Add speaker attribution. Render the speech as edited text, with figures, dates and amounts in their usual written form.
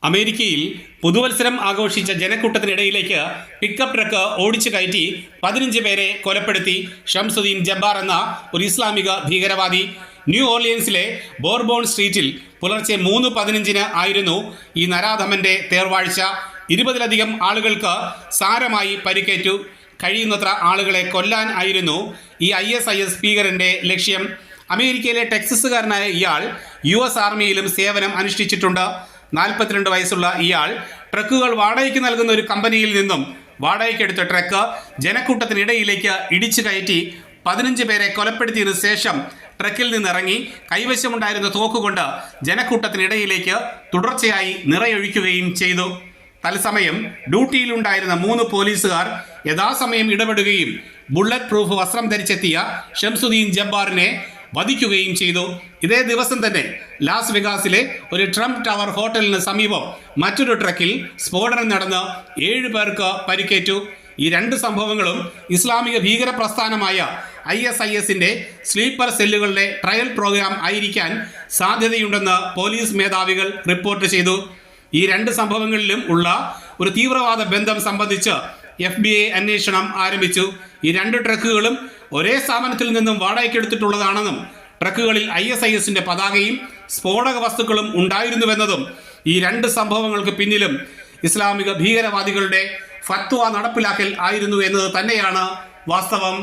Speaker 1: അമേരിക്കയിൽ പുതുവത്സരം ആഘോഷിച്ച ജനക്കൂട്ടത്തിനിടയിലേക്ക് pickup truck ഓടിച്ചു കയറ്റി 15 പേരെ കൊലപ്പെടുത്തി ഷംസുദ്ദീൻ ജബ്ബാർ എന്ന ഒരു ഇസ്ലാമിക ഭീകരവാദി. ന്യൂ ഓർലിയൻസിലെ ബോർബോൺ സ്ട്രീറ്റിൽ പുലർച്ചെ 3:15 ആയിരുന്നു ഈ നരാധമന്റെ തേർവാഴ്ച. 20-ലധികം ആളുകൾക്ക് സാരമായി പരിക്കേറ്റു. കഴിയുന്നത്ര ആളുകളെ കൊല്ലാൻ ആയിരുന്നു ഈ ISIS ഭീകരന്റെ ലക്ഷ്യം. അമേരിക്കയിലെ ടെക്സസുകാരനായ ഇയാൾ US ആർമിയിലും സേവനം അനുഷ്ഠിച്ചിട്ടുണ്ട്. 42 വയസ്സുള്ള ഇയാൾ ട്രക്കുകൾ വാടകയ്ക്ക് നൽകുന്ന ഒരു കമ്പനിയിൽ നിന്നും വാടകയ്ക്കെടുത്ത ട്രക്ക് ജനക്കൂട്ടത്തിനിടയിലേക്ക് ഇടിച്ചു കയറ്റി 15 പേരെ കൊലപ്പെടുത്തിയതിനു ശേഷം ട്രക്കിൽ നിന്നിറങ്ങി കൈവശമുണ്ടായിരുന്ന തോക്കുകൊണ്ട് ജനക്കൂട്ടത്തിനിടയിലേക്ക് തുടർച്ചയായി നിറയൊഴിക്കുകയും ചെയ്തു. തത്സമയം ഡ്യൂട്ടിയിലുണ്ടായിരുന്ന 3 പോലീസുകാർ യഥാസമയം ഇടപെടുകയും ബുള്ളറ്റ് പ്രൂഫ് വസ്ത്രം ധരിച്ചെത്തിയ ഷംസുദ്ദീൻ ജബ്ബാറിനെ വധിക്കുകയും ചെയ്തു. ഇതേ ദിവസം തന്നെ ലാസ് വെഗാസിലെ ഒരു ട്രംപ് ടവർ ഹോട്ടലിന് സമീപം മറ്റൊരു ട്രക്കിൽ സ്ഫോടനം നടന്ന് 7 പേർക്ക് പരിക്കേറ്റു. ഈ 2 സംഭവങ്ങളും ഇസ്ലാമിക ഭീകര പ്രസ്ഥാനമായ ISISന്റെ സ്ലീപ്പർ സെല്ലുകളുടെ ട്രയൽ പ്രോഗ്രാം ആയിരിക്കാൻ സാധ്യതയുണ്ടെന്ന് പോലീസ് മേധാവികൾ റിപ്പോർട്ട് ചെയ്തു. ഈ 2 സംഭവങ്ങളിലും ഉള്ള ഒരു തീവ്രവാദ ബന്ധം സംബന്ധിച്ച് FBI അന്വേഷണം ആരംഭിച്ചു. ഈ 2 ട്രക്കുകളും ഒരേ സ്ഥാപനത്തിൽ നിന്നും വാടകയ്ക്കെടുത്തിട്ടുള്ളതാണെന്നും ട്രക്കുകളിൽ ISISന്റെ പതാകയും സ്ഫോടക വസ്തുക്കളും ഉണ്ടായിരുന്നുവെന്നതും ഈ 2 സംഭവങ്ങൾക്ക് പിന്നിലും ഇസ്ലാമിക ഭീകരവാദികളുടെ ഫത്വ നടപ്പിലാക്കൽ ആയിരുന്നു എന്നത് തന്നെയാണ് വാസ്തവം.